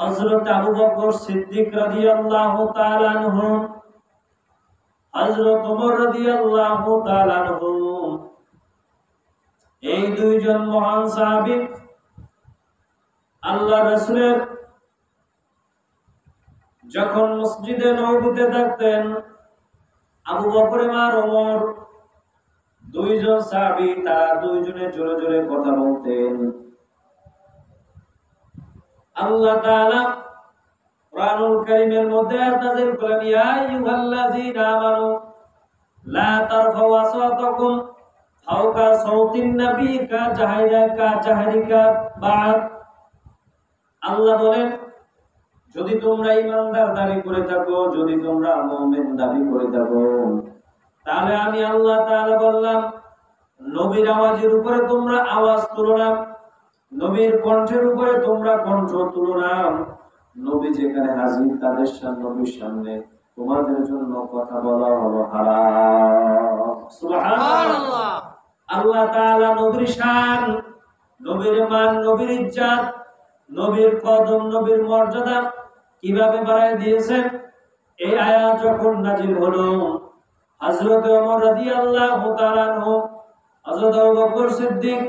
হযরত আবু বকর সিদ্দিক রাদিয়াল্লাহু তাআলা আনহু, হযরত ওমর রাদিয়াল্লাহু তাআলা আনহু, এই দুইজন মহান সাহাবী আল্লাহ রাসূলের যখন মসজিদে নববীতে থাকতেন, আবু বকর আর ওমর দুইজন সাহাবী, তারা দুইজনে জোরে জোরে কথা বলতেন। আল্লাহ তাআলা কুরআনুল কারীমের মধ্যে আয়াত নাযিল করেন, ইয়া আইয়ুহাল্লাযীনা আমানু লা তারফাউ আসওয়াতাকুম ফাওকা সাওতিন নবী কাজাহরিকা বা'দ। আল্লাহ বলেন, যদি তোমরা ঈমানদার দাবি করে থাকো, যদি তোমরা মুমিন দাবি করে থাকো, তাহলে আমি আল্লাহ তাআলা বললাম, নবীর আওয়াজের উপরে তোমরা আওয়াজ তুলো না, নবীর কণ্ঠের উপরে তোমরা কণ্ঠ তুলো না। নবী যেখানে হাজির, তাদের সামনে, নবীর সামনে তোমাদের জন্য কথা বলা হলো হারাম। সুবহানাল্লাহ। আল্লাহ তাআলা নবীর শান, নবীর মান, নবীর ইজ্জত, নবীর কদম, নবীর মর্যাদা কিভাবে বাড়ায় দিয়েছেন। এই আয়াত যখন নাযিল হলো, হযরত ওমর রাদিয়াল্লাহু তাআলা আনহু, হযরত আবু বকর সিদ্দিক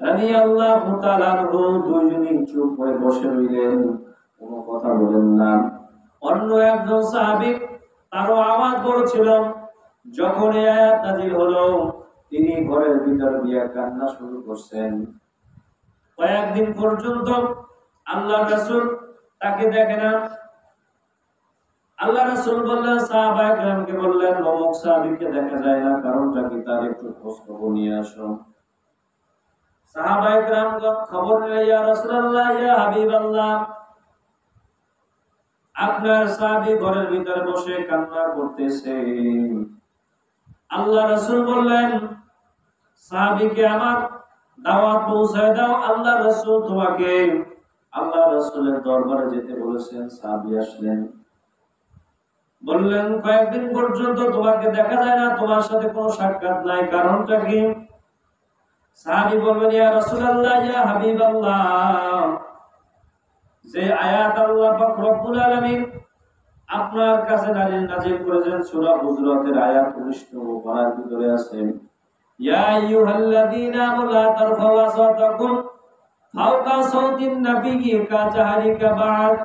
রাদিয়াল্লাহু তাআলা আনহু দুইজনই চুপ করে বসে রইলেন, কোনো কথা বলেন না। অন্য একজন সাহাবী তারও আওয়াজ বড় ছিল। যখন এই আয়াত নাযিল হলো, তিনি ঘরের ভিতর দিয়ে কান্না শুরু করছেন। কয়েকদিন পর্যন্ত আল্লাহর রাসূল তাকে দেখে না। আল্লাহ রাসূল বললেন, সাহাবায়ে কেরামকে বললেন, অমুক সাহাবীকে দেখা যায় না, কারণটা কি, তার একটু খোঁজ খবর নিয়ে আসো। সাহাবায়ে কেরাম খবর নিয়ে, ইয়া রাসূলুল্লাহ, ইয়া হাবিবাল্লাহ, আপনার সাহাবী ঘরের ভিতরে বসে কান্না করতেছে। আল্লাহ রাসূল বললেন, সাহাবীকে আমার দাওয়াত পৌঁছায় দাও, আল্লাহ রাসূল তোমাকে আল্লাহ রাসূলের দরবারে যেতে বলেছেন। সাহাবী আসলেন, বললেন, কয়েকদিন পর্যন্ত তোমাকে দেখা যায় না, তোমার সাথে কোনো সাক্ষাৎ নাই, কারণটা কি? সাহাবী বললেন, ইয়া রাসূলুল্লাহ, ইয়া হাবিবাল্লাহ, যে আয়াত আল্লাহ পাক রব্বুল আলামিন আপনার কাছে নাযিল করেছেন, সূরা হুজুরাতের আয়াত 19 নম্বর পারার ভিতরে আছে, ইয়া আইয়ুহাল্লাযীনা আমানু লা তারফাউ আসওয়াতাকুম ফাওকা সাওতিন নবী কাজাহরিকা বা'দ।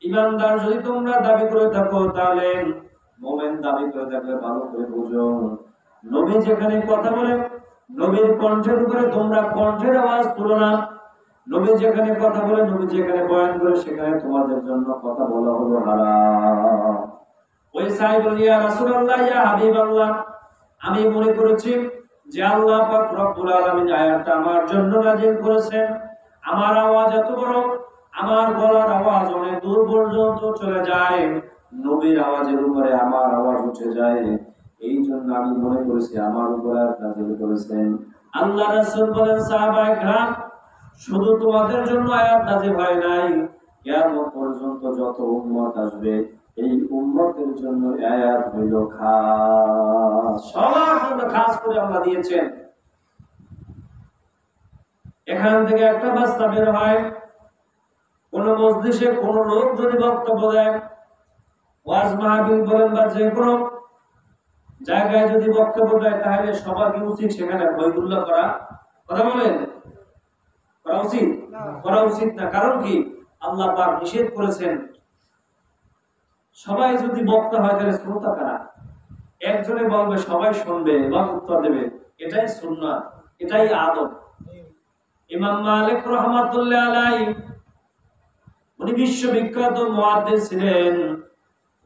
ঈমানদার যদি তোমরা দাবি করে থাকো, তাহলে মুমিন দাবি করে থাকলে ভালো করে বুঝো, নবী যেখানে কথা বলেন, নবীর কণ্ঠের উপরে তোমরা কণ্ঠের আওয়াজ তুলো না। নবী যেখানে কথা বলে, নবী যেখানে বয়ান করে, সেখানে তোমাদের জন্য কথা বলা হলো হারাম। ওই সাহাবী বললেন, ইয়া রাসূলুল্লাহ, ইয়া হাবিবাল্লাহ, আমি মনে করেছি যে আল্লাহ পাক রব্বুল আলামিন আয়াতটা আমার জন্য নাযিল করেছেন। আমার আওয়াজ এত বড়, আমার গলার আওয়াজ অনেক দূর পর্যন্ত চলে যায়, নবীর আওয়াজের উপরে আমার আওয়াজ উঠে যায়, এই জন্য আমি মনে করেছি আমার উপরে আয়াত নাযিল করেছেন। আল্লাহ রাসূল বলেন, সাহাবায়ে কেরাম, শুধু তোমাদের জন্য আয়াত নাযিল হয় নাই, কিয়ামত পর্যন্ত যত উম্মত আসবে, এই উম্মতের জন্য আয়াত হইল খাস, সবার জন্য খাস করে আল্লাহ দিয়েছেন। এখান থেকে একটা বার্তা বের হয়, কোন মজলিসে কোন লোক যদি বক্তব্য দেয়, ওয়াজ মাহফিল বলেন বা যে কোনো জায়গায় যদি বক্তব্য দেয়, তাহলে সবার কি উচিত সেখানে বইগুল্লাহ করা? কথা বলেন, করা উচিত? করা উচিত না। কারণ কি? আল্লাহ পাক নিষেধ করেছেন। সবাই যদি বক্তা হয়, তাহলে শ্রোতা কারা? একজনে বলবে, সবাই শুনবে এবং উত্তর দেবে, এটাই সুন্নাত, এটাই আদব। ইমাম মালিক রাহমাতুল্লাহ আলাইহি, উনি বিশ্ববিখ্যাত মুহাদ্দিস ছিলেন,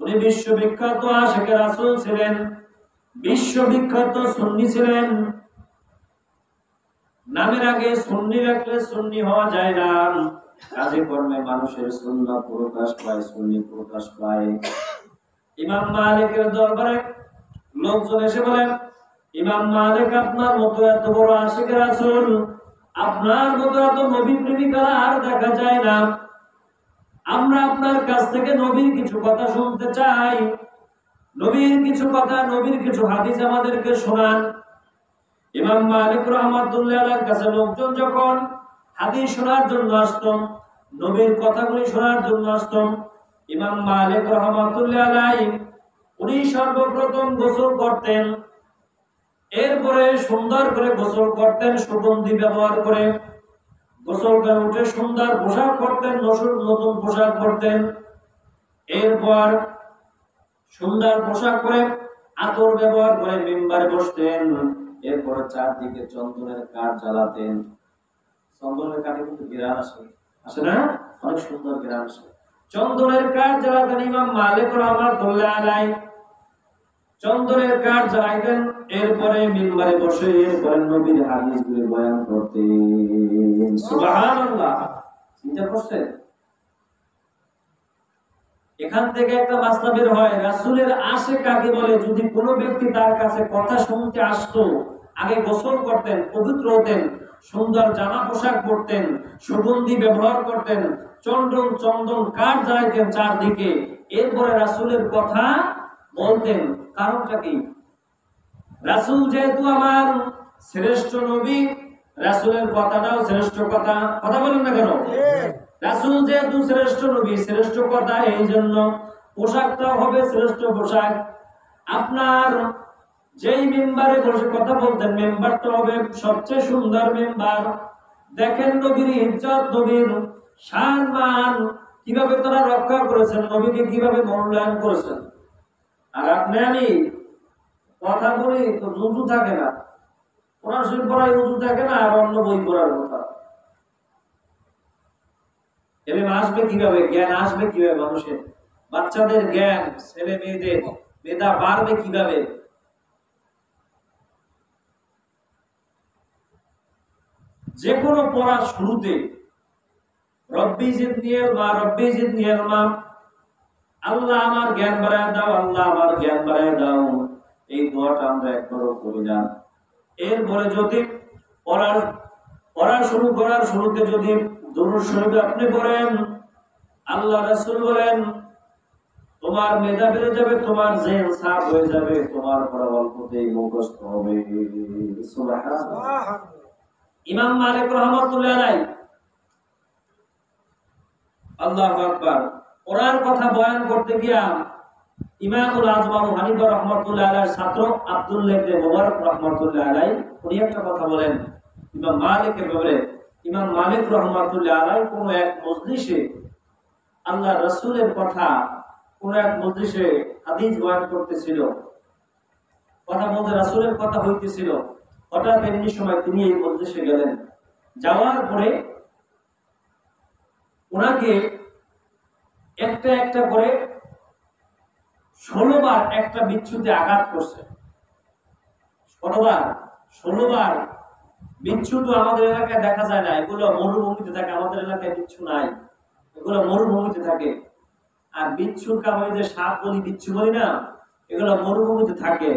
উনি বিশ্ববিখ্যাত আশিকে রাসূল ছিলেন, বিশ্ববিখ্যাত সুন্নি ছিলেন। নামের আগে সুন্নি রাখলে সুন্নি হওয়া যায় না, কাজে কর্মে মানুষের সুন্নাত প্রকাশ পায়, সুন্নি প্রকাশ পায়। ইমাম মালিকের দরবারে লোকজন এসে বলেন, ইমাম মালিক, আপনার মতো এত বড় আশিকে রাসূল, আপনার মতো এত নবী প্রেমিকা আর দেখা যায় না, আমরা আপনার কাছ থেকে নবীর কিছু কথা শুনতে চাই, নবীর কিছু কথা, নবীর কিছু হাদিস আমাদেরকে শোনান। ইমাম মালিক রাহমাতুল্লাহ আলাইহির কাছে লোকজন যখন হাদিস শোনার জন্য আসতো, নবীর কথাগুলি শোনার জন্য আসতাম। ইমাম মালিক রাহমাতুল্লাহ আলাইহি উনি সর্বপ্রথম গোসল করতেন, এরপরে সুন্দর করে গোসল করতেন, সুগন্ধি ব্যবহার করে গোসল করে উঠে সুন্দর পোশাক পরতেন, নতুন পোশাক পরতেন। এরপর সুন্দর পোশাক পরে আতর ব্যবহার করে মিম্বারে বসতেন। এরপরে চারদিকে চন্দনের কাঠ জ্বালাতেন। চন্দনের কাঠে কিন্তু ঘেরান আসে, আসে না? অনেক সুন্দর ঘেরান আসে। চন্দনের কাঠ জ্বালাতেন ইমাম মালিক রাহমাতুল্লাহ আলাইহি, চন্দনের কাঠ জ্বালাইতেন। এরপরে মিম্বারে বসে এরপরে নবীর হাদিসগুলি বয়ান করতেন। সুবহানাল্লাহ। চিন্তা করছেন? এখান থেকে একটা মাসলা বের হয়, রাসূলের আশিক কাকে বলে? যদি কোনো ব্যক্তি তার কাছে কথা শুনতে আসতো, আগে গোসল করতেন, পবিত্র হতেন, সুন্দর জামা পোশাক পরতেন, সুগন্ধি ব্যবহার করতেন, চন্দন কাঠ জ্বালাইতেন চারদিকে, এরপরে রাসূলের কথা বলতেন। কারণটা কি? রাসূল যেহেতু আমার শ্রেষ্ঠ নবী, রাসূলের কথাটাও শ্রেষ্ঠ কথা। কথা বলেন না কেন? রাসূল যেহেতু শ্রেষ্ঠ নবী, শ্রেষ্ঠ কথা, এই জন্য পোশাকটাও হবে শ্রেষ্ঠ পোশাক। আপনার যেই মেম্বারে বসে কথা বলতেন, মেম্বারটা হবে সবচেয়ে সুন্দর মেম্বার। দেখেন নবীর ইজ্জত, নবীর সম্মান কিভাবে তারা রক্ষা করেছেন, নবীকে কিভাবে মূল্যায়ন করেছেন। আর আপনি আমি কথা বলি তো উজু থাকে না, কোরআন শরীফ পড়ায় উজু থাকে না, আর অন্য বই পড়ার কথা। এলেম আসবে কিভাবে, জ্ঞান আসবে কিভাবে মানুষের? বাচ্চাদের জ্ঞান, ছেলে মেয়েদের মেধা বাড়বে কিভাবে? যে কোনো পড়ার শুরুতে রব্বি জিদনি ইলমা, রব্বি জিদনি ইলমা, আল্লাহ আমার জ্ঞান বাড়ায় দাও, আল্লাহ আমার জ্ঞান বাড়ায় দাও, এই দোয়াটা আমরা একবারও করি না। এরপরে যদি পড়া শুরু করার শুরুতে যদি দুরূদ শরীফ আপনি পড়েন, আল্লাহ রাসূল বলেন তোমার মেধা বেড়ে যাবে, তোমার জেহেন সাফ হয়ে যাবে, তোমার পড়া অল্পতেই মুখস্থ হবে। সুবহানাল্লাহ। ইমাম মালিক রাহমাতুল্লাহ আলাইহি, আল্লাহু আকবার, কোরআন কথা বয়ান করতে গিয়া ইমামুল আযম আবু হানিফা রাহমাতুল্লাহ আলাইহির ছাত্র আব্দুল্লাহ ইবনে মুবারক রাহমাতুল্লাহ আলাইহি উনি একটা কথা বলেন ইমাম মালিকের ব্যাপারে। ইমাম মালিক রাহমাতুল্লাহ আলাইহি কোন এক মজলিসে আল্লাহ রাসূলের কথা, কোন এক মজলিসে হাদিস বয়ান করতেছিল, কথা বলতে রাসূলের কথা হইতেছিল। হঠাৎ এমনি সময় তিনি এই মজলিসে গেলেন। যাওয়ার পরে ওনাকে একটা একটা করে 16 বার একটা বিচ্ছুতে আঘাত করছে। কতবার? 16 বার। বিচ্ছু তো আমাদের এলাকায় দেখা যায় না, এগুলো মরুভূমিতে থাকে। আমাদের এলাকায় বিচ্ছু নাই, এগুলো মরুভূমিতে থাকে। আর বিচ্ছুর কামড়ে যে সাপ বলি, বিচ্ছু বলি না, এগুলো মরুভূমিতে থাকে,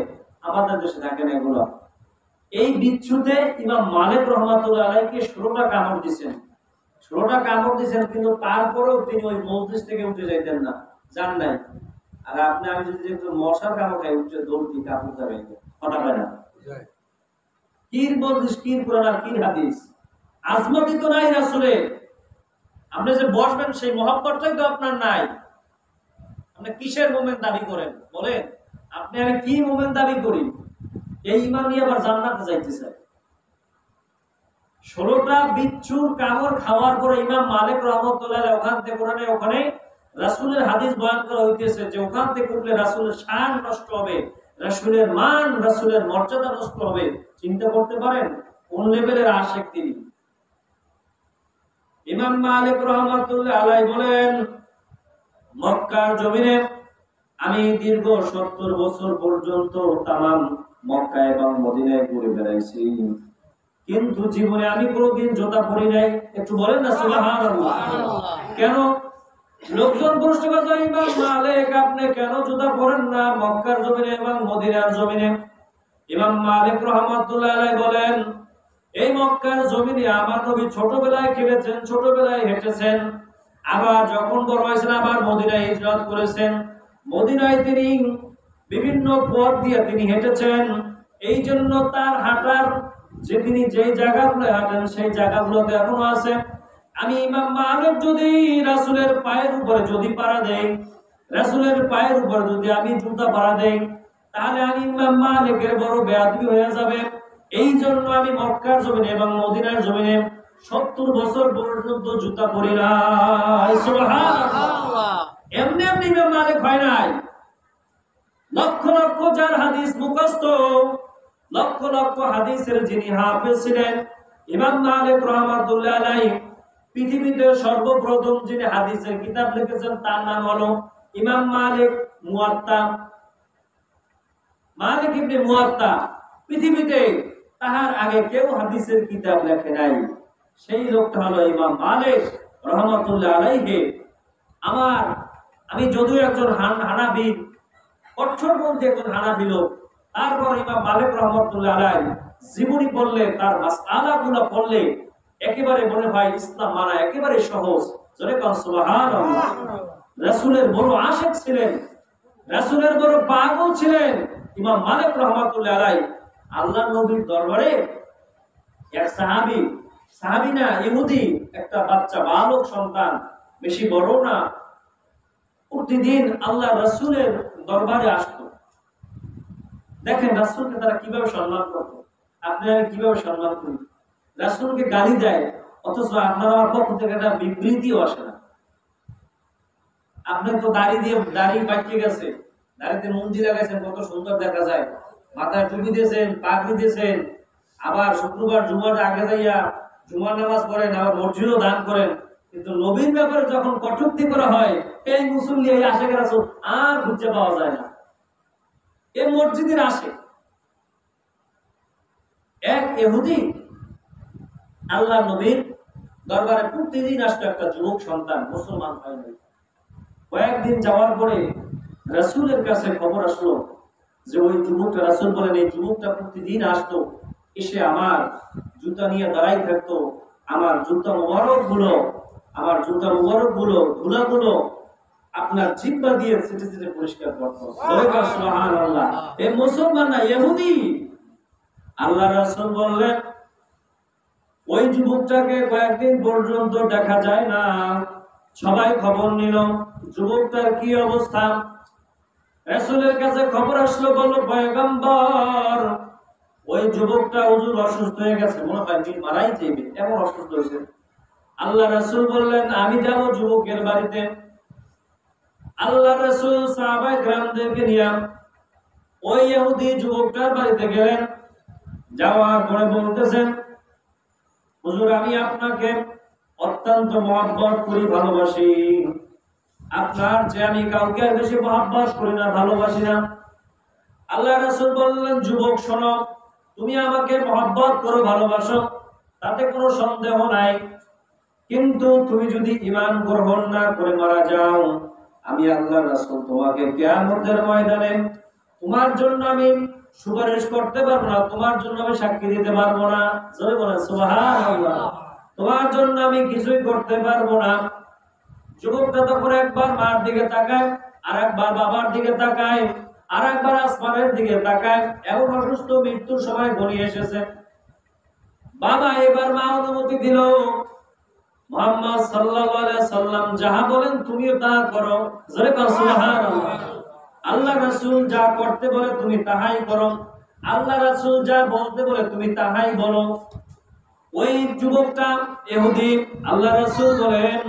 আমাদের দেশে থাকে না এগুলো। এই বিচ্ছুতে ইমাম মালিক রাহমাতুল্লাহ আলাইহিকে 16টা কামড় দিয়েছেন। 16টা কামড় দিয়েছেন, কিন্তু তারপরেও তিনি ওই মজলিস থেকে উঠে যাইতেন না, যান নাই। আর আপনি আমি যদি একটু মশার কামড় খাই, উঠে দৌড় দিই, কাপড় যাবে, হঠাৎ হয় না। কির মজলিস, কির কোরআন আর কির হাদিস, আজমতি তো নাই রাসূলের। আপনি যে বসবেন সেই মহব্বতটাই তো আপনার নাই। আপনি কিসের মোমেন দাবি করেন বলেন? আপনি আমি কি মোমেন দাবি করি? এই ঈমান নিয়ে আবার জান্নাতে যাইতে চাই। 16টা বিচ্ছুর কামড় খাওয়ার পরে ইমাম মালিক রাহমাতুল্লাহ ওখান থেকে কোরআনে ওখানে রাসূলের হাদিস বয়ান করা হইতেছে যে ওখান থেকে উঠলে রাসূলের শান নষ্ট হবে, রাসূলের মান, রাসূলের মর্যাদা নষ্ট হবে। চিন্তা করতে পারেন কোন লেভেলের আশিক তিনি। ইমাম মালিক রাহমাতুল্লাহ আলাইহি বলেন, মক্কার জমিনে আমি দীর্ঘ 70 বছর পর্যন্ত তামাম মক্কা এবং মদিনায় ঘুরে বেড়াইছি, কিন্তু জীবনে আমি কোনোদিন জুতা পরি নাই। একটু বলেন না সুবহানাল্লাহ। কেন? লোকজন প্রশ্ন করে, ইমাম মালিক আপনি কেন জুতা পরেন না মক্কার জমিনে এবং মদিনার জমিনে? ইমাম মালিক রাহমাতুল্লাহ আলাইহি বলেন, এই মক্কার জমিনে আমার নবী ছোটবেলায় খেলেছেন, ছোটবেলায় হেঁটেছেন, আবার যখন বড় হয়েছেন আবার মদিনায় হিজরত করেছেন। মদিনায় তিনি বিভিন্ন পথ দিয়ে তিনি হেঁটেছেন। এই জন্য তার হাঁটার যে তিনি যেই জায়গাগুলো হাঁটেন সেই জায়গাগুলোতে এখনো আছে। আমি ইমাম মালিক যদি রাসূলের পায়ের উপরে যদি পাড়া দেই, রাসূলের পায়ের উপরে যদি আমি জুতা পাড়া দেই, তাহলে আমি ইমাম মালিকের বড় বেয়াদবি হয়ে যাবে। এই জন্য আমি মক্কার জমিনে এবং মদিনার জমিনে 70 বছর পর্যন্ত জুতা পরি না। সুবহানাল্লাহ। এমনি এমনি ইমাম মালিক হয় নাই। লক্ষ লক্ষ যার হাদিস মুখস্থ, লক্ষ লক্ষ হাদিসের যিনি হাফেজ ছিলেন ইমাম মালিক রাহমাতুল্লাহ আলাইহি, পৃথিবীতে সর্বপ্রথম যিনি হাদিসের কিতাব লিখেছেন তার নাম হলো ইমাম মালিক মুয়াত্তা। মালিক ইবনে মুয়াত্তা, পৃথিবীতে তাহার আগে কেউ হাদিসের কিতাব লেখে নাই। সেই লোকটা হলো ইমাম মালিক রাহমাতুল্লাহ আলাইহি। আমি যদিও একজন হানাফি, কঠোরপন্থী একজন হানাফি লোক, তারপর ইমাম মালিক রাহমাতুল্লাহ আলাইহি জীবনী পড়লে, তার মাসআলাগুলো পড়লে একেবারে মনে হয় ইসলাম মানা একেবারে সহজ। জোরে কোন সুবহানাল্লাহ। রাসূলের বড় আশিক ছিলেন, রাসূলের বড় পাগল ছিলেন ইমাম মালিক রাহমাতুল্লাহ আলাইহি। আল্লাহর নবীর দরবারে এক সাহাবী না, ইহুদি একটা বাচ্চা বালক সন্তান, বেশি বড় না, প্রতিদিন আল্লাহ রাসূলের দরবারে আসতো। দেখেন রাসূলকে তারা কিভাবে সম্মান করত, আপনারা কিভাবে সম্মান করেন। রাসূলকে গালি দেয়, অথচ আপনার আমার পক্ষ থেকে একটা বিবৃতিও আসে না। আপনার তো দাড়ি পাকিয়ে গেছে, দাড়িতে মুন্দি লাগাইছেন, কত সুন্দর দেখা যায়, মাথায় টুপি দিয়েছেন, পাগড়ি দিয়েছেন, আবার শুক্রবার জুমার আগে যাইয়া জুমার নামাজ পড়েন, আবার মসজিদও দান করেন। কিন্তু নবীর ব্যাপারে যখন কটূক্তি করা হয়, এই মুসল্লি এই আশেকের রাসূল আর খুঁজে পাওয়া যায় না। এই মসজিদের আসে এক ইহুদি আল্লাহ নবীর দরবারে প্রতিদিন আসতো একটা যুবক সন্তান, মুসলমান হয় নাই। কয়েকদিন যাওয়ার পরে রাসূলের কাছে খবর আসলো যে ওই যুবকটা, রাসূল বলেন এই যুবকটা প্রতিদিন আসতো, এসে আমার জুতা নিয়ে দাঁড়াই থাকতো, আমার জুতা মুবারকগুলো ধুলাগুলো আপনার জিহ্বা দিয়ে ছিটে ছিটে পরিষ্কার করতো। সুবহানাল্লাহ। এই মুসলমান না, ইহুদি। আল্লাহ রাসূল বললেন ওই যুবকটাকে কয়েকদিন পর্যন্ত দেখা যায় না। সবাই খবর নিল যুবকটার কি অবস্থা। রাসূলের কাছে খবর আসলো, বলল পয়গম্বর ওই যুবকটা হুজুর অসুস্থ হয়ে গেছে, মনে হয় মারাই যাবে, এমন অসুস্থ হয়েছে। আল্লাহ রাসূল বললেন আমি যাব যুবকের বাড়িতে। আল্লাহ রাসূল সাহাবায়ে কেরামদেরকে নিয়ে ওই ইহুদি যুবকটার বাড়িতে গেলেন। যাওয়ার পরে বলতেছেন হুজুর আমি আপনাকে অত্যন্ত মহব্বত করি, ভালোবাসি, আপনার যে আমি কাউকে আর বেশি মহব্বত করি না, ভালোবাসি না। আল্লাহ রাসূল বললেন যুবক শোনো, তুমি আমাকে মহব্বত করো, ভালোবাসো, তাতে কোনো সন্দেহ নাই, কিন্তু তুমি যদি ঈমান গ্রহণ না করে মারা যাও, আমি আল্লাহ রাসূল তোমাকে কিয়ামতের ময়দানে তোমার জন্য আমি সুপারিশ করতে পারবো না, তোমার জন্য আমি সাক্ষী দিতে পারবো না। জোরে বলেন সুবহানাল্লাহ। তোমার জন্য আমি কিছুই করতে পারবো না। যুবকটা তখন একবার মার দিকে তাকায়, আর একবার বাবার দিকে তাকায়, আর একবার আসমানের দিকে তাকায়। এমন অসুস্থ, মৃত্যুর সময় ঘনিয়ে এসেছে। বাবা এবার মা অনুমতি দিল, মুহাম্মদ সাল্লাল্লাহু আলাইহি সাল্লাম যাহা বলেন তুমিও তা করো। জোরে বলো সুবহানাল্লাহ। আল্লাহ রাসূল যা করতে বলে তুমি তাহাই করো, আল্লাহ রাসূল যা বলতে বলে তুমি তাহাই বলো। ওই যুবকটা ইহুদি, আল্লাহ রাসূল বলেন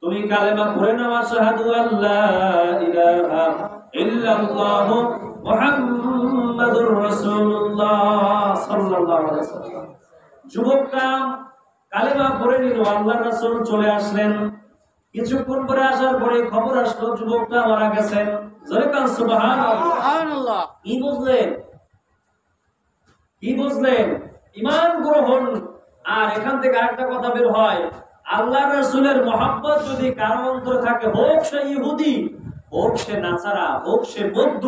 তুমি কালেমা পড়ে নাও, আশহাদু আল্লা ইলাহা ইল্লাল্লাহ মুহাম্মাদুর রাসূলুল্লাহ সাল্লাল্লাহু আলাইহি ওয়াসাল্লাম। যুবকটা কালেমা পড়ে নিল। আল্লাহ রাসূল চলে আসলেন। কিছুক্ষণ পরে আসার পরে খবর আসলো যুবকটা মারা গেছেন। জোরে বলেন সুবহানাল্লাহ। কি বুঝলেন? ঈমান গ্রহণ। আর এখান থেকে আরেকটা কথা বের হয়, আল্লাহ রাসূলের মহব্বত যদি কারো অন্তরে থাকে, হোক সে ইহুদি, হোক সে নাসারা, হোক সে বৌদ্ধ,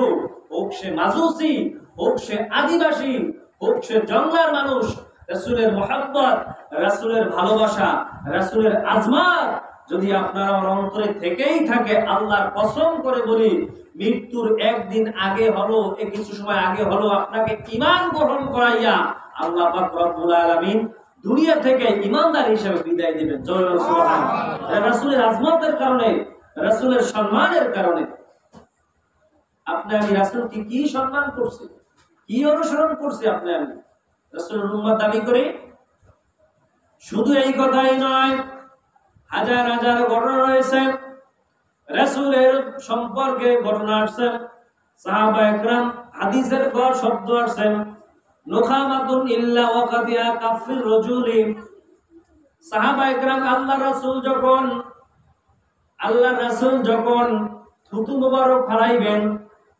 হোক সে মাজুসি, হোক সে আদিবাসী, হোক সে জঙ্গলার মানুষ, রাসূলের মহব্বত, রাসূলের ভালোবাসা, রাসূলের আজমাত যদি আপনার অন্তরে থেকেই থাকে, আল্লাহর কসম করে বলি মৃত্যুর একদিন আগে হলো, কিছু সময় আগে হলো আপনাকে ঈমান গ্রহণ করাইয়া আল্লাহ পাক রব্বুল আলামিন দুনিয়া থেকে ইমানদার হিসেবে বিদায় দিবেন। জয় সুবহানাল্লাহ। রাসূলের আজমতের কারণে, রাসূলের সম্মানের কারণে আপনি আমি রাসূলকে কি সম্মান করছি, কি অনুসরণ করছি আপনি আমি রাসূলের উম্মত দাবি করে। শুধু এই কথাই নয়, হাজার হাজার ঘটনা রয়েছে রাসূলের সম্পর্কে, ঘটনা আসছে, সাহাবায়ে কেরাম হাদিসের গড় শব্দ আসছে, নুখামাতুন ইল্লা ওয়াকাদিয়া কাফির রাজুলি। সাহাবায়ে কেরাম আল্লাহর রাসূল যখন থুতু মুবারক ফেলাইবেন,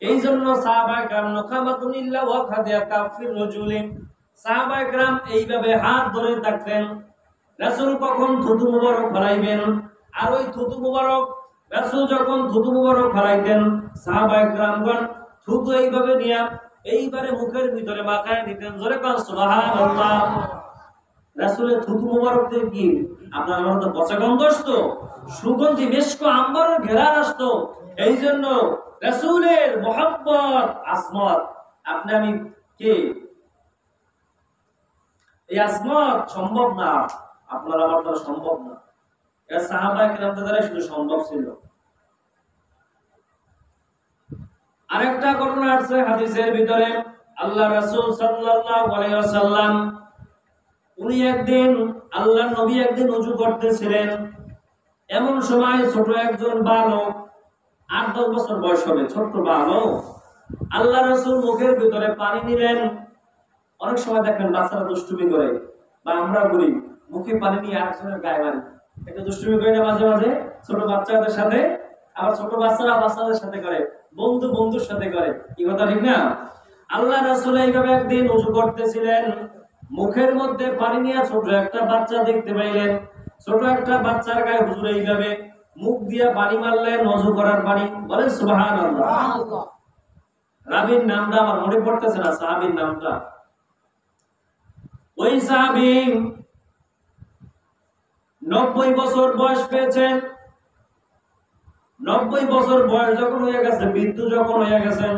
এই জন্য সাহাবায়ে কেরাম নুখামাতুন ইল্লা ওয়াকাদিয়া কাফির রাজুলি, সাহাবায়ে কেরাম এইভাবে হাত ধরে থাকতেন। রাসূল কখন থুতু মুবারক ফেলাইবেন, আর ওই থুতু মুবারক রাসূল যখন থুতু মুবারক ফেলাইতেন, সাহাবায়ে কেরামগণ থুতু এইভাবে নিয়ে এইবারে মুখের ভিতরে মাখায় দিতেন। জোরে কান সুবহানাল্লাহ। রাসূলের থুতু মুবারক দিয়ে কি আপনার আমার তো পচা গন্ধ আসতো, সুগন্ধি মিশক আম্বরের ঘেরান আসতো। এই জন্য রাসূলের মুহাব্বত আসমত আপনি আমি কে, এই আসমত সম্ভব না, আপনার আমার দ্বারা সম্ভব না। এটা সাহাবায়ে কেরামদের দ্বারা শুধু সম্ভব ছিল। আরেকটা ঘটনা আছে হাদিসের ভিতরে, আল্লাহ রাসূল সাল্লাল্লাহু আলাইহি ওয়াসাল্লাম উনি একদিন, আল্লাহর নবী একদিন ওযু করতেছিলেন। এমন সময় ছোট একজন বালক, 8-10 বছর বয়স হবে, ছোট বালক, আল্লাহ রাসূল মুখের ভিতরে পানি নিলেন। অনেক সময় দেখেন বাচ্চারা দুষ্টুমি করে, বা আমরা করি, মুখে পানি নিয়ে আরেকজনের গায়ে মারি, এটা দুষ্টুমি করে না মাঝে মাঝে ছোট বাচ্চাদের সাথে। আবার ছোট বাচ্চারা বাচ্চাদের সাথে করে, বন্ধু বন্ধুর সাথে করে, কি কথা ঠিক না? আল্লাহ রাসূল এইভাবে একদিন ওযু করতেছিলেন, মুখের মধ্যে পানি নিয়ে ছোট একটা বাচ্চা দেখতে পাইলেন। ছোট একটা বাচ্চার গায়ে হুজুর এইভাবে মুখ দিয়ে পানি মারলেন, ওযু করার পানি। বলেন সুবহানাল্লাহ। রাবীর নামটা আমার মনে পড়তেছে না, সাহাবীর নামটা। ওই সাহাবী 90 বছর বয়স পেয়েছেন। 90 বছর বয়স যখন হয়ে গেছে, মৃত্যু যখন হয়ে গেছেন,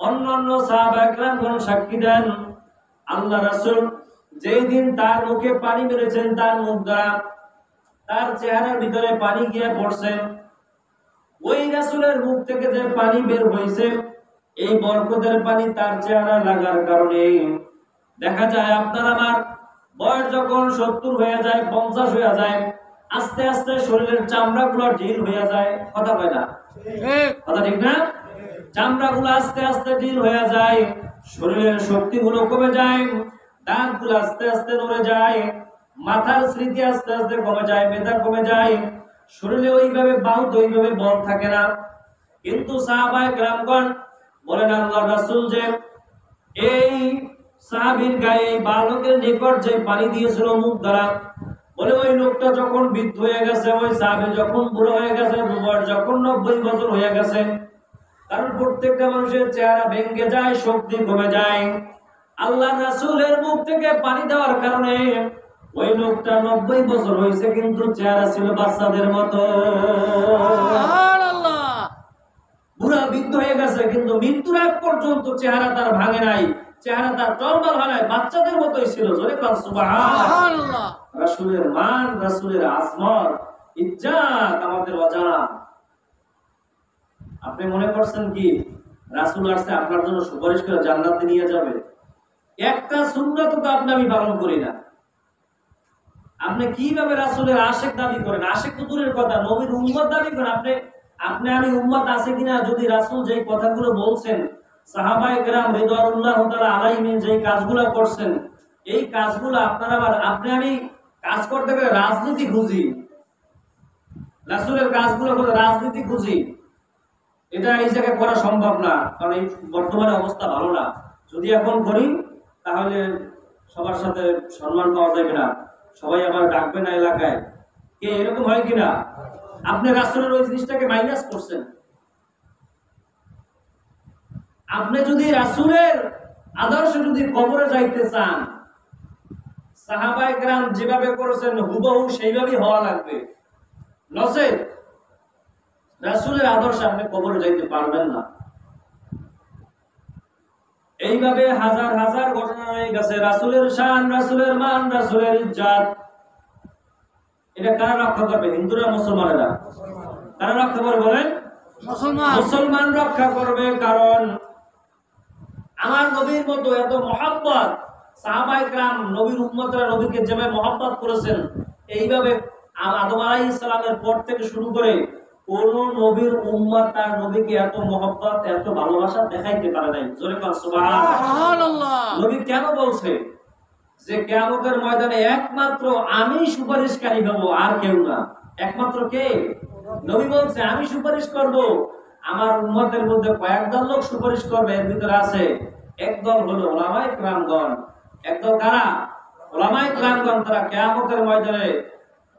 অন্যান্য সাহাবায়ে কেরামগণ সাক্ষী দেন, আল্লাহ রাসূল যেই দিন তার মুখে পানি মেরেছেন, তার মুখ দ্বারা তার চেহারার ভিতরে পানি গিয়ে পড়ছে, ওই রাসূলের মুখ থেকে যে পানি বের হয়েছে, এই বরকতের পানি তার চেহারা লাগার কারণে দেখা যায় আপনার আমার বয়স যখন 70 হয়ে যায়, 50 হয়ে যায়, আস্তে আস্তে শরীরের চামড়াগুলো ঢিল হয়ে যায়। কথা কয় না? কথা ঠিক না? চামড়াগুলো আস্তে আস্তে ঢিল হয়ে যায়, শরীরের শক্তিগুলো কমে যায়, দাঁতগুলো আস্তে আস্তে নড়ে যায়, মাথার স্মৃতি আস্তে আস্তে কমে যায়, মেধা কমে যায়, শরীরে ওইভাবে বাহুত ওইভাবে বল থাকে না। কিন্তু সাহাবায়ে কেরামগণ বলেন, আল্লাহর রাসূল যে এই সাহাবীর গায়ে, বালকের নিকট যে পানি দিয়েছিল মুখ দ্বারা, বলে ওই লোকটা যখন বৃদ্ধ হয়ে গেছে, ওই সাহাবী যখন বুড়ো হয়ে গেছে, বয়স যখন 90 বছর হয়ে গেছে, কারণ প্রত্যেকটা মানুষের চেহারা ভেঙে যায়, শক্তি কমে যায়, আল্লাহর রাসূলের মুখ থেকে পানি দেওয়ার কারণে ওই লোকটা 90 বছর হয়েছে, কিন্তু চেহারা ছিল বাচ্চাদের মতো। সুবহানাল্লাহ। বুড়া বৃদ্ধ হয়ে গেছে, কিন্তু মৃত্যুর আগ পর্যন্ত চেহারা তার ভাঙে নাই, চেহারা তার টলমল হয় নাই, বাচ্চাদের মতোই ছিল। জোরে বল সুবহানাল্লাহ। রাসূলের মান, রাসূলের আজমত, ইজ্জত আমাদের অজানা। আপনি মনে করছেন কি রাসূল আসছে আপনার জন্য সুপারিশ করে জান্নাতে নিয়ে যাবে? একটা সুন্নাত তো আপনি আমি পালন করি না। আপনি কিভাবে রাসূলের আশিক দাবি করেন? আশিক তো দূরের কথা, নবীর উম্মত দাবি করেন। আপনি আমি উম্মত আছে কিনা, যদি রাসূল যেই কথাগুলো বলছেন, সাহাবায়ে কেরাম রিদওয়ানুল্লাহ তাআলা আলাইহিম যেই কাজগুলো করছেন, এই কাজগুলো আপনারা আবার আপনি আমি কাজ করতে গেলে রাজনীতি খুঁজি, রাসূলের কাজগুলো করে রাজনীতি খুঁজি, এটা এই জায়গায় করা সম্ভব না। কারণ এই বর্তমানে অবস্থা ভালো না। যদি এখন করি তাহলে সবার সাথে সম্মান পাওয়া যাবে না, সবাই আবার ডাকবে না এলাকায়, কে এরকম হয় কিনা? আপনি রাসূলের ওই জিনিসটাকে মাইনাস করছেন। আপনি যদি রাসূলের আদর্শ যদি কবরে যাইতে চান, সাহাবায়ে কেরাম যেভাবে করেছেন হুবহু সেইভাবেই হওয়া লাগবে, নচেত রাসূলের আদর্শে আপনি কবরে যাইতে পারবেন না। এইভাবে হাজার হাজার ঘটনা হয়ে গেছে। রাসূলের শান, রাসূলের মান, রাসূলের ইজ্জত, এটা কারা রক্ষা করবে? হিন্দুরা, মুসলমানেরা? কারা রক্ষা করবে বলেন? মুসলমান রক্ষা করবে। কারণ আমার নবীর মতো এত মহব্বত, সাহাবায়ে কেরাম নবীর উম্মতরা নবীকে যেভাবে মহব্বত করেছেন, এইভাবে আদম আলাইহিস সালামের পর থেকে শুরু করে কোন নবীর উম্মত তার নবীকে এত মহব্বত, এত ভালোবাসা দেখাইতে পারে নাই। জোরে বলেন সুবহানাল্লাহ। নবী কেন বলছে যে কিয়ামতের ময়দানে একমাত্র আমি সুপারিশকারী হব, আর কেউ না? একমাত্র কে? নবী বলছে আমি সুপারিশ করব। আমার উম্মতের মধ্যে কয়েকদল লোক সুপারিশ করবে, এর ভিতরে আছে একদল হলো উলামায়ে কেরামগণ। একদল কারা? উলামায়ে কেরামগণ। তারা কিয়ামতের ময়দানে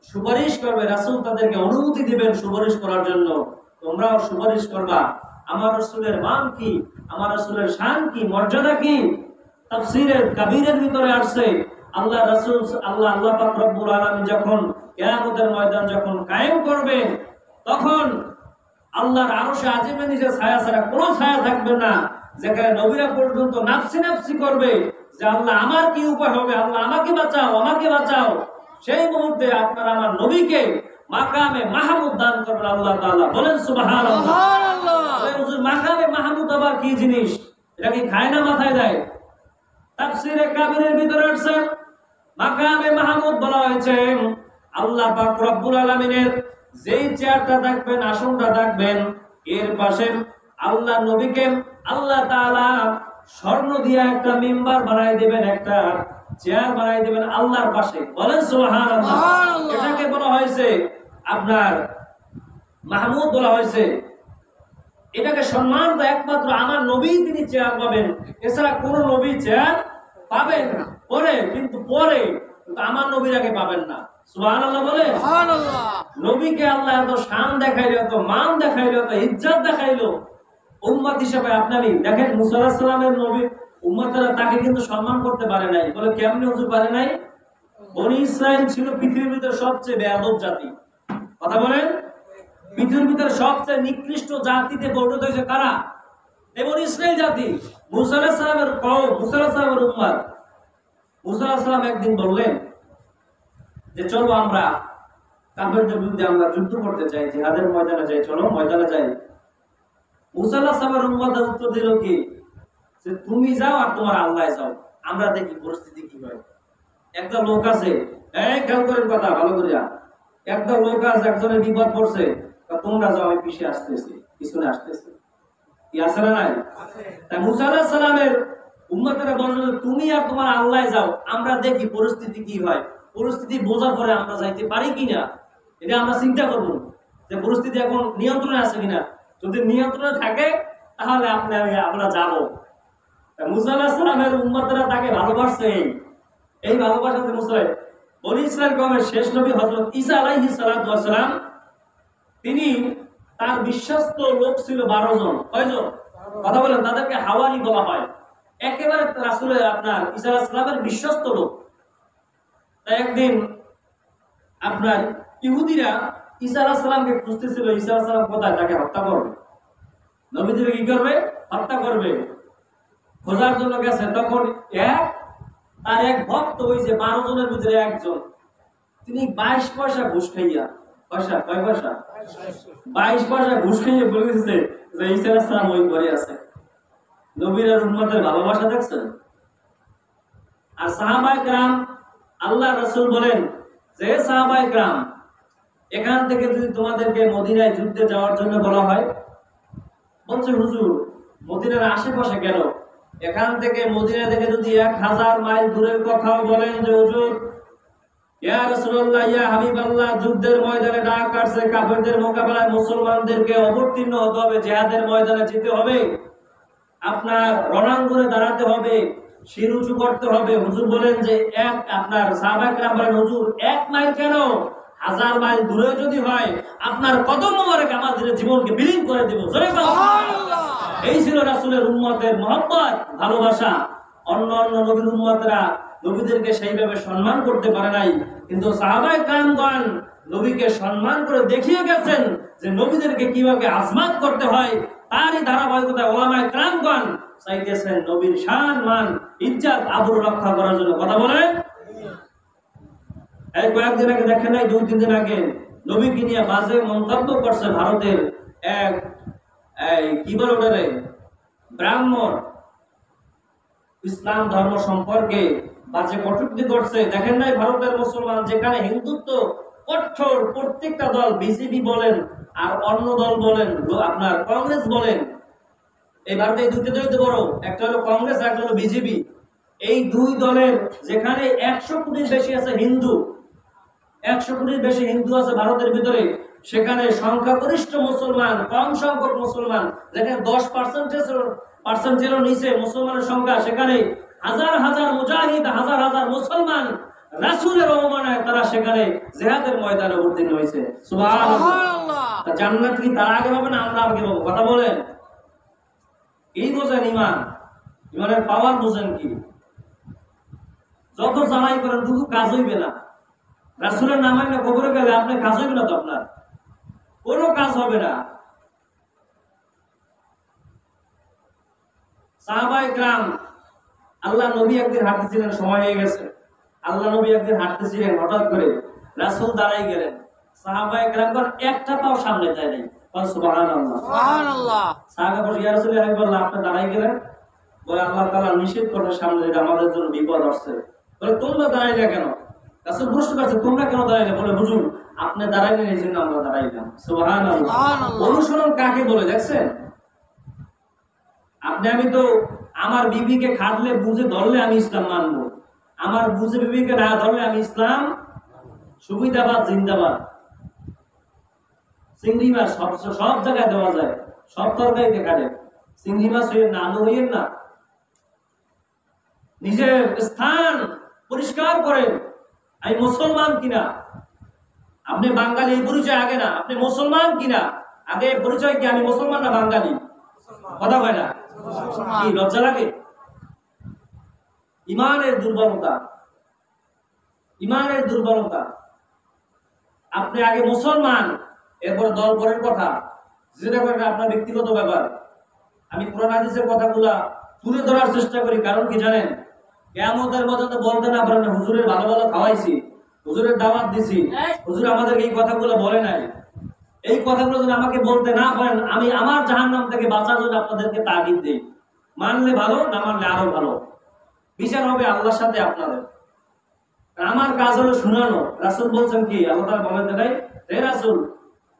সুপারিশ করবে, রাসূল তাদেরকে অনুমতি দিবেন সুপারিশ করার জন্য। তোমরাও সুপারিশ করবা। আমার রাসূলের মান কি, আমার রাসূলের শান কি, মর্যাদা কি? তাফসীরে কবীরের ভিতরে আসছে আল্লাহ রাসূল আল্লাহ পাক রব্বুল আলামিন যখন কিয়ামতের ময়দান যখন কায়েম করবেন, তখন আল্লাহর আরশে আজিমের নিচে ছায়া ছাড়া কোনো ছায়া থাকবে না, যেখানে নবীরা পর্যন্ত নাফসি নাফসি করবে যে আল্লাহ আমার কি উপায় হবে, আল্লাহ আমাকে বাঁচাও, আমাকে বাঁচাও। সেই মুহূর্তে আপনারা আমার নবীকে মাকামে মাহমুদ দান করবেন আল্লাহ তাআলা। বলেন সুবহানাল্লাহ। সুবহানাল্লাহ। হুজুর, মাকামে মাহমুদ আবার কি জিনিস? এটা কি খায় না মাথায় দেয়? তাফসীরে কাবীরের ভিতরে আছে মাকামে মাহমুদ বলা হয়েছে আল্লাহ পাক রব্বুল আলামিনের যেই চেয়ারটা দেখবেন, আসনটা দেখবেন, এর পাশে আল্লাহ নবীকে আল্লাহ তাআলা স্বর্ণ দিয়ে একটা মিম্বার বানাই দিবেন, একটা চেয়ার বানাই দিবেন আল্লাহর পাশে। বলেন সুবহানাল্লাহ। এটাকে বলা হয়েছে আপনার মাহমুদ বলা হয়েছে। এটাকে সম্মান তো একমাত্র আমার নবী তিনি চেয়ার পাবেন, এছাড়া কোন নবী চেয়ার পাবেন না। পরে কিন্তু আমার নবীর আগে পাবেন না। সুবহানাল্লাহ বলে। সুবহানাল্লাহ। নবীকে আল্লাহ এত শান দেখাইলো, এত মান দেখাইলো, এত ইজ্জত দেখাইলো। উম্মত হিসেবে আপনারই দেখেন, মুসা আলাইহিস সালামের নবী উম্মতরা তাকে কিন্তু সম্মান করতে পারে নাই। বলে কেমনে হুজুর পারে নাই? বনি ইসরাইল ছিল পৃথিবীর ভিতরে সবচেয়ে বেয়াদব জাতি। কথা বলেন। পৃথিবীর ভিতরে সবচেয়ে নিকৃষ্ট জাতিতে পরিণত হয়েছে কারা? এই বনি ইসরাইল জাতি। মুসা আলাইহিস সালামের কওম, মুসা আলাইহিস সালামের উম্মত। মুসা আলাইহিস সালাম একদিন বললেন যে চলো আমরা কাফেরদের বিরুদ্ধে আমরা যুদ্ধ করতে চাই, জিহাদের ময়দানে যাই, চলো ময়দানে যাই। মুসা আলাইহিস সালামের উম্মত উত্তর দিল কি যে তুমি যাও আর তোমার আল্লাহ যাও, আমরা দেখি পরিস্থিতি কি হয়। একটা লোক আছে, এই খেয়াল করেন কথা ভালো করিয়া, একটা লোক আছে, একজনের বিপদ পড়ছে, তোমরা যাও, আমি পিছিয়ে আসতেছি, পিছনে আসতেছি। কি আছে না নাই? তাই মুসা আলাইহিস সালামের উম্মতেরা বলল তুমি আর তোমার আল্লাহ যাও, আমরা দেখি পরিস্থিতি কি হয়। পরিস্থিতি বোঝার পরে আমরা যাইতে পারি কিনা এটা আমরা চিন্তা করব, যে পরিস্থিতি এখন নিয়ন্ত্রণে আছে কিনা। যদি নিয়ন্ত্রণে থাকে তাহলে আমরা যাব। মুসা আলাইহিস সালামের উম্মতেরা তাকে ভালোবাসছে। এই ভালোবাসাতে মুসা বনি ইসরাইল কওমের শেষ নবী হযরত ঈসা আলাইহিস সালাতু ওয়াস সালাম, তিনি তার বিশ্বস্ত লোক ছিল 12 জন। কয়জন? কথা বলেন। তাদেরকে হাওয়ারি বলা হয়। একেবারে রাসূলের আপনার ঈসা আলাইহিস সালামের বিশ্বস্ত লোক। তাই একদিন আপনার ইহুদিরা ঈসা আলাইহিস সালামকে খুঁজতেছিল, ঈসা আলাইহিস সালাম কোথায়, তাকে হত্যা করবে। নবীদের কি করবে? হত্যা করবে। খোঁজার জন্য গেছে। তখন তার এক ভক্ত, ওই যে 12 জনের ভিতরে একজন, তিনি 22 পয়সা ঘুষ খাইয়া, পয়সা কয় পয়সা? 22 পয়সা ঘুষ খাইয়া বলেছে যে ঈসা আলাইহিস সালাম ওই ঘরে আছে। নবীর আর উম্মতের ভালোবাসা দেখছেন? আর সাহাবায়ে কেরাম, আল্লাহ রাসূল বলেন যে সাহাবায়ে কেরাম, এখান থেকে যদি তোমাদেরকে মদিনায় যুদ্ধে যাওয়ার জন্য বলা হয়, বলছে হুজুর মদিনার আশেপাশে কেন? এখান থেকে মদিনা থেকে যদি 1000 মাইল দূরের কথাও বলেন যে হুজুর ইয়া রাসূলুল্লাহ, ইয়া হাবিবাল্লাহ, যুদ্ধের ময়দানে ডাক আসছে, কাফেরদের মোকাবেলায় মুসলমানদেরকে অবতীর্ণ হতে হবে, জিহাদের ময়দানে যেতে হবে, আপনার রণাঙ্গনে দাঁড়াতে হবে, শির উঁচু করতে হবে। হুজুর বলেন যে আপনার সাহাবায়ে কেরাম বলেন হুজুর 1 মাইল কেন, 1000 মাইল দূরে যদি হয় আপনার কদম মোবারক আমাদের জীবনকে বিলীন করে দেব। সুবহানাল্লাহ। এই ছিল রাসূলের উম্মতের মহব্বত, ভালোবাসা। অন্য নবীর উম্মতরা নবীদেরকে সেইভাবে সম্মান করতে পারে নাই, কিন্তু সাহাবায়ে কেরামগণ নবীকে সম্মান করে দেখিয়ে গেছেন যে নবীদেরকে কিভাবে আজমাত করতে হয়। তারই ধারাবাহিকতায় উলামায়ে কেরামগণ চাইতেছেন নবীর শান মান ইজ্জত আবরু রক্ষা করার জন্য। কথা বলেন। এই কয়েকদিন আগে দেখেন নাই, 2-3 দিন আগে নবীকে নিয়ে বাজে মন্তব্য করছে ভারতের এক কি বলে ওটারে ব্রাহ্মণ, ইসলাম ধর্ম সম্পর্কে বাজে কটূক্তি করছে। দেখেন নাই ভারতের মুসলমান যেখানে হিন্দুত্ব কঠোর, প্রত্যেকটা দল বিজেপি বলেন আর অন্য দল বলেন আপনার কংগ্রেস বলেন, এই ভারতে এই দুটো দলই তো বড়, একটা হলো কংগ্রেস আর একটা হলো বিজেপি। এই দুই দলের যেখানে 100 কোটির বেশি আছে হিন্দু, 100 কোটির বেশি হিন্দু আছে ভারতের ভিতরে, সেখানে সংখ্যাগরিষ্ঠ মুসলমান, কম সংখ্যক মুসলমান, যেখানে 10% নিচে মুসলমানের সংখ্যা, সেখানে হাজার হাজার মুজাহিদ, হাজার হাজার মুসলমান রাসূলের অবমাননায় তারা সেখানে জিহাদের ময়দানে অবতীর্ণ হয়েছে। সুবহানাল্লাহ। জান্নাত কি তারা আগে পাবে না আমরা আগে পাবো? কথা বলেন। এই বোঝেন ইমান, ইমানের পাওয়ার বোঝেন কি? যত জানাই করেন শুধু কাজ হইবে না। রাসূলের নাম আইনা কবরে গেলে আপনি কাজ হইবে না, তো আপনার কোনো কাজ হবে না। সাহাবায়ে কেরাম, আল্লাহ নবী একদিন হাঁটতেছিলেন, সময় হয়ে গেছে, আল্লাহ নবী একদিন হাঁটতেছিলেন, হঠাৎ করে রাসূল দাঁড়াই গেলেন। সাহাবায়ে কেরামগণ একটা পাও সামনে যায় নাই। সুবহানাল্লাহ সুবহানাল্লাহ। সাহাবা বলে, ইয়া রাসূলুল্লাহ, আমি বললাম আপনি দাঁড়াই গেলেন? বলে আল্লাহ তাআলা নিষেধ করে সামনে যেটা আমাদের জন্য বিপদ আসছে। বলে তোমরা দাঁড়াইলে কেন? রাসূল প্রশ্ন করছে তোমরা কেন দাঁড়াইলে? বলে হুজুর আপনি দাঁড়াইলেন এই জন্য আমরা দাঁড়াইলাম। সুবহানাল্লাহ। অনুসরণ কাকে বলে দেখছেন? আপনি আমি তো আমার বিবিকে খাটলে বুঝে ধরলে আমি ইসলাম মানবো, আমার বুঝে বিবিকে না ধরলে আমি ইসলাম সুবিধাবাদ জিন্দাবাদ। চিংড়ি মাছ সব জায়গায় দেওয়া যায়, সব তরকারিতে খাটে, চিংড়ি মাছ হইয়েন না, আলু হইয়েন না। নিজের স্থান পরিষ্কার করেন, আমি মুসলমান কিনা। আপনি বাঙালি এই পরিচয় আগে না, আপনি মুসলমান কিনা আগে পরিচয় কি? আমি মুসলমান না বাঙালি? কথা হয় না, কি লজ্জা লাগে? ইমানের দুর্বলতা, ইমানের দুর্বলতা। আপনি আগে মুসলমান, এরপর দল পরের কথা, যেটা করেন আপনার ব্যক্তিগত ব্যাপার। আমি কোরআন হাদিসের কথাগুলা তুলে ধরার চেষ্টা করি, কারণ কি জানেন? কিয়ামতের মধ্যে তো বলতে না পারেন হুজুরের ভালো ভালো খাওয়াইছি, হুজুরের দাওয়াত দিছি, হুজুর আমাদেরকে এই কথাগুলো বলে নাই। এই কথাগুলো যদি আমাকে বলতে না পারেন, আমি আমার জাহান্নাম থেকে বাঁচার জন্য আপনাদেরকে তাগিদ দেই। মানলে ভালো, না মানলে আরো ভালো। বিচার হবে আল্লাহর সাথে আপনাদের। আমার কাজ হলো শুনানো। রাসূল বলছেন কি, আল্লাহ তাআলা বলেন নাই, হে রাসূল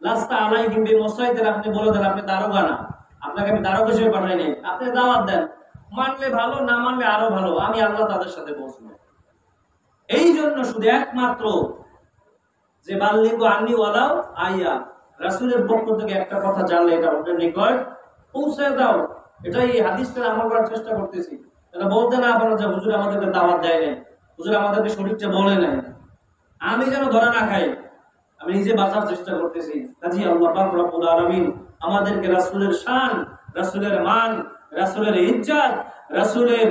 লাস্তা আলাইহিম বিমুসাইতির, আপনি বলে দেন আপনি দারোগা না, আপনাকে আমি দারোগা হিসেবে পাঠাই নাই, আপনি দাওয়াত দেন, মানলে ভালো, না মানলে আরো ভালো, আমি আল্লাহ তাদের সাথে পৌঁছবো। এই জন্য শুধু একমাত্র যে বাল্লিগু আন্নি ওয়ালাউ আইয়া, রাসূলের পক্ষ থেকে একটা কথা জানলে এটা ওদের নিকট পৌঁছে দাও। এটাই এই হাদিসটা আমল করার চেষ্টা করতেছি। এটা বলতে না পারো যে হুজুর আমাদেরকে দাওয়াত দেয় নাই, হুজুর আমাদেরকে শরীরটা বলে নাই, আমি যেন ধরে না খাই, আমি নিজে বাঁচার চেষ্টা করতেছি। কাজী আল্লাহ পাক রব্বুল আলামিন আমাদেরকে রাসূলের শান, রাসূলের মান, রাসূলের ইজ্জত, রাসূলের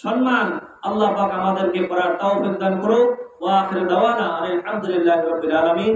সম্মান আল্লাহ পাক আমাদেরকে করার তৌফিক দান করুক। ওয়া আখিরু দাওয়ানা আলহামদুলিল্লাহি রাব্বিল আলামিন।